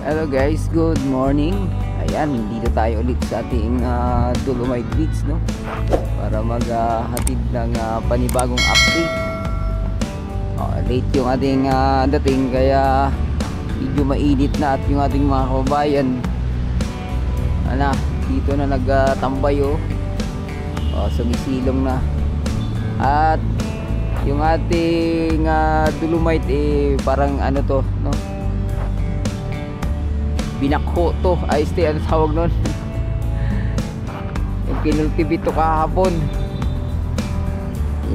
Hello guys, good morning. Ayan, dito tayo ulit sa ating Dolomite Beach, no? Para maghatid ng panibagong update. Late yung ating dating, kaya medyo mainit na, at yung ating mga kababayan dito na nagtambay sumisilong na. At yung ating Dolomite parang to, no? Binakho to, ano tawag nun? Yung kinultivate to kahapon.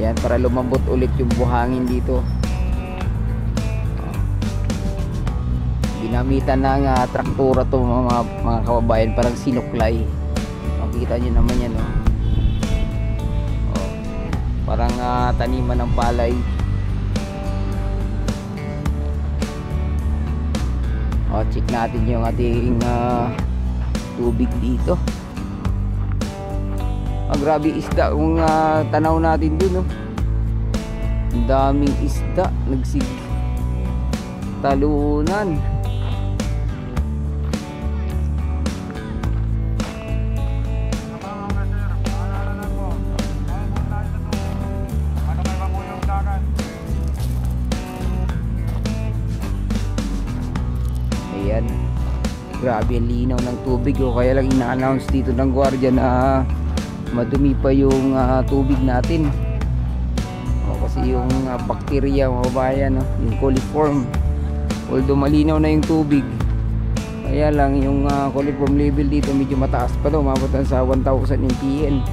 Yan, para lumambot ulit yung buhangin dito. Ginamitan ng traktora to mga kababayan, parang sinuklay. Makita nyo naman yan, no? Parang taniman ng palay. Check natin yung ating tubig dito. Grabe isda kung tanaw natin dun, no? Ang daming isda talunan. Ayan, grabe ang linaw ng tubig, kaya lang ina-announce dito ng gwardiya na madumi pa yung tubig natin, kasi yung bacteria, mga bayan, yung coliform, although malinaw na yung tubig, kaya lang yung coliform level dito medyo mataas pa daw, umabot sa 1,000 mpn.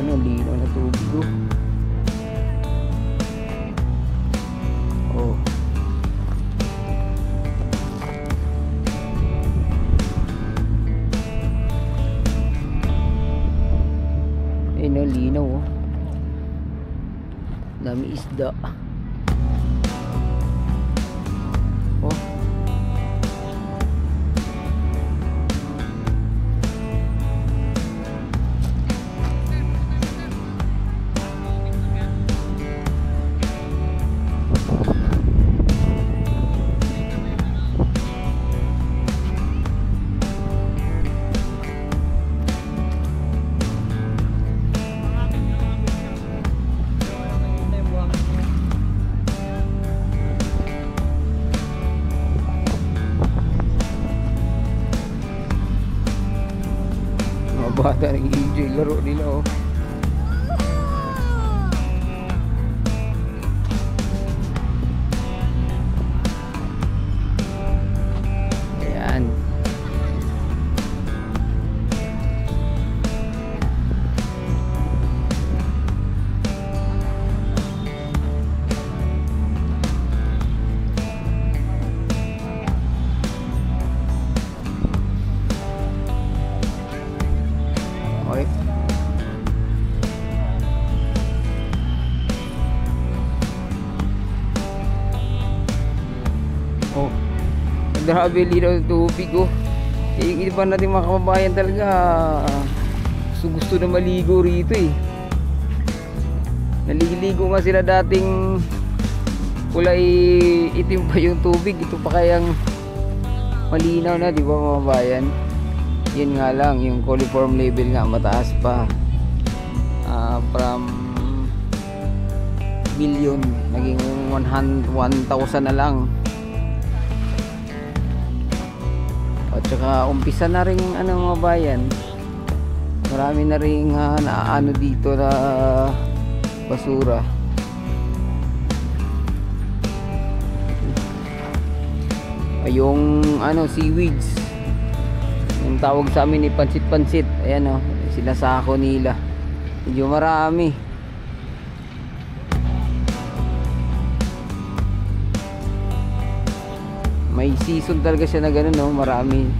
Linaw na tubig, linaw, dami isda. Bata nag-enjoy laro nila, Ayan. Grabe linaw ng tubig, yung iba natin mga kababayan talaga gusto na maligo rito, naliligo nga sila dating kulay itim pa yung tubig, ito pa kayang malinaw na, di ba mga kababayan? Yan nga lang, yung coliform level nga mataas pa, from million naging 1,000 na lang. At saka umpisa na rin mga bayan, marami na rin naano dito na basura. Yung seaweeds, yung tawag sa amin ni pansit-pansit, ayan, sinasako nila, medyo marami. May season talaga siya na gano'n, maraming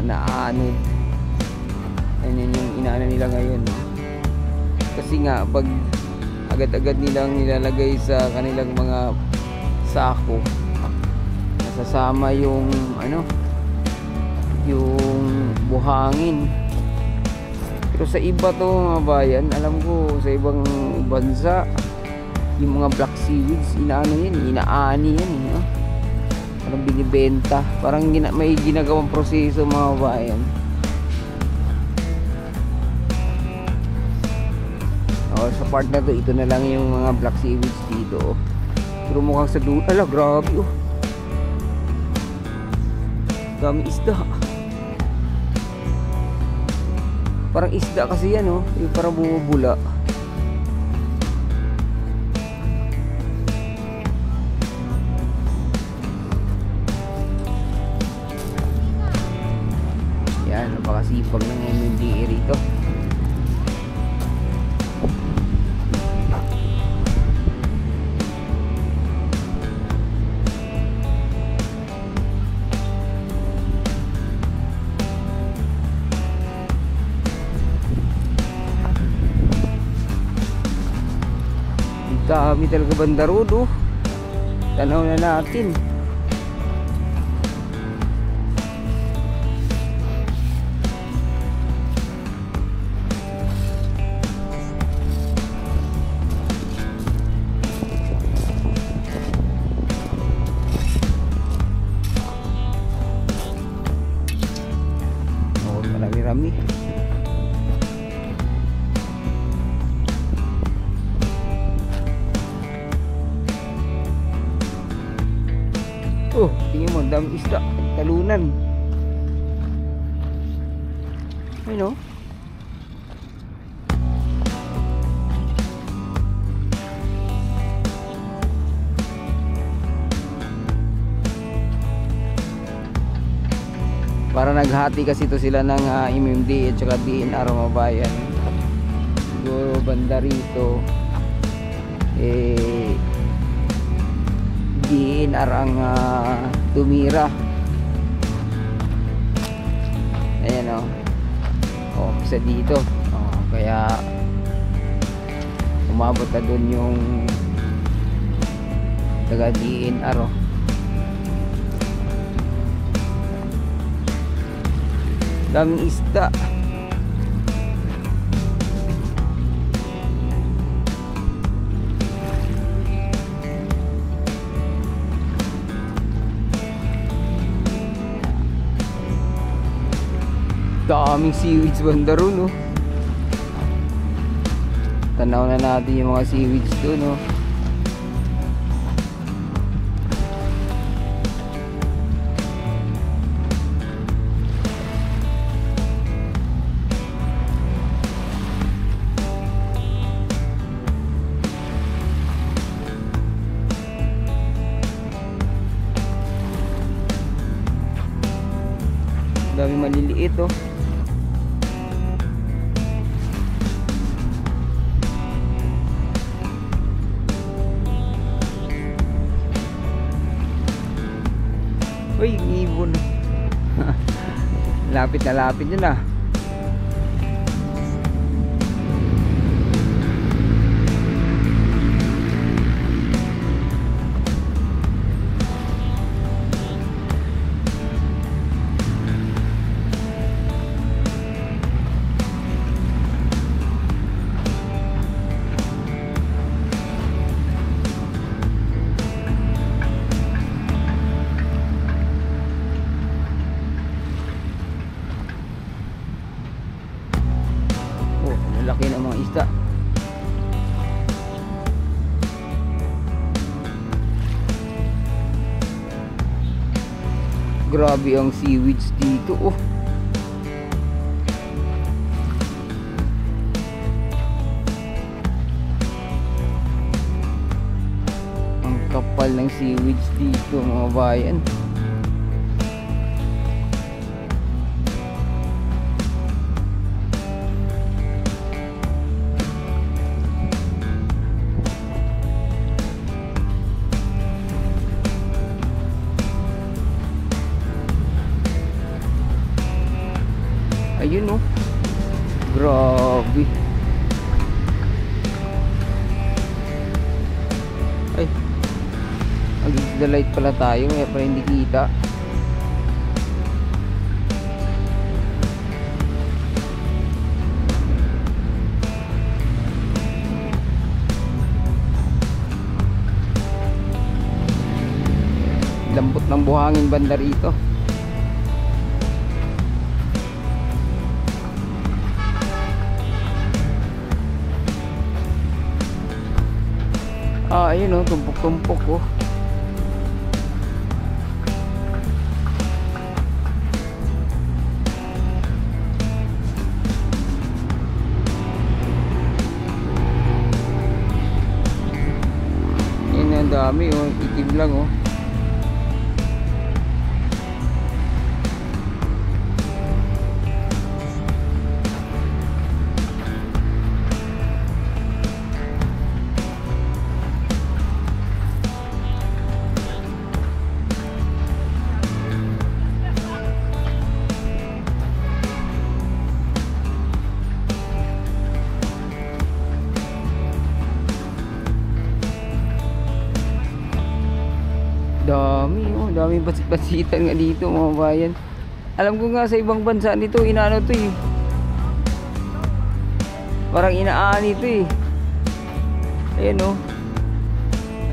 naanod. Ayan yung inaano nila ngayon, kasi nga pag agad-agad nilang nilalagay sa kanilang mga sako, nasasama yung yung buhangin. Pero sa iba to mga bayan, alam ko sa ibang bansa yung mga black seaweeds, inaano yan, inaani yan, Parang binibenta. Parang may ginagawang proseso mga bayan. Sa part na to, ito na lang yung mga black seaweeds dito. Pero mukhang sa dulo, ala grabe oh. Dami isda. Parang isda kasi yan oh, yung parang bumubula. Yan, napakasipag ng MMDA rito. Dami talaga banda road oh. Tanaw na natin. Oh, marami-rami. Oh, tingnan mo, dami isda, talunan. Ayun oh. Para naghati kasi ito sila ng MMD at saka DNR mga bayan. Siguro banda rito DNR ang tumira. Ayan o. O, isa dito. O, kaya umabot na dun yung taga DNR o. Daming isda. Daming seaweeds banda ron, no? Tanaw na natin yung mga seaweeds doon, no? Daming maliliit, oh. Uy, ibon. Lapit na lapit yun ah. Laki ng mga isda. Grabe ang seaweeds dito, oh. Ang kapal ng seaweeds dito mga bayan. Ayun oh. Grabe. Ay. Against the light pala tayo, kaya pala hindi kita. lambot ng buhangin banda rito. Ayun tumpok-tumpok Yan ang dami itim lang daming basit-basitan nga dito mga bayan. Alam ko nga sa ibang bansa nito inaano to parang inaani to ayan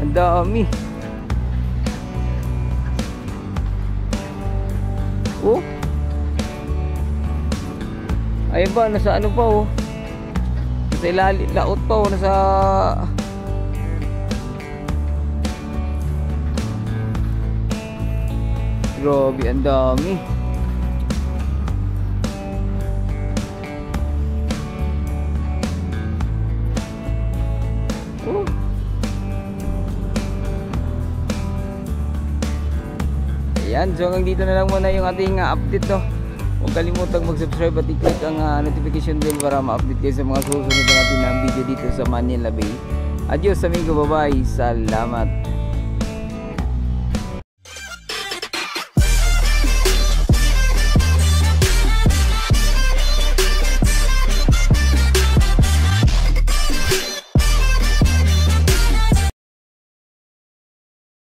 ang dami ayun ba nasa ano pa nasa ilalim laot pa nasa grabe ang dami ayan, so hanggang dito na lang muna yung ating update huwag kalimutang mag-subscribe at i-click ang notification bell para ma-update kayo sa mga susunod natin na video dito sa Manila Bay. Adios amigo, bye bye, salamat.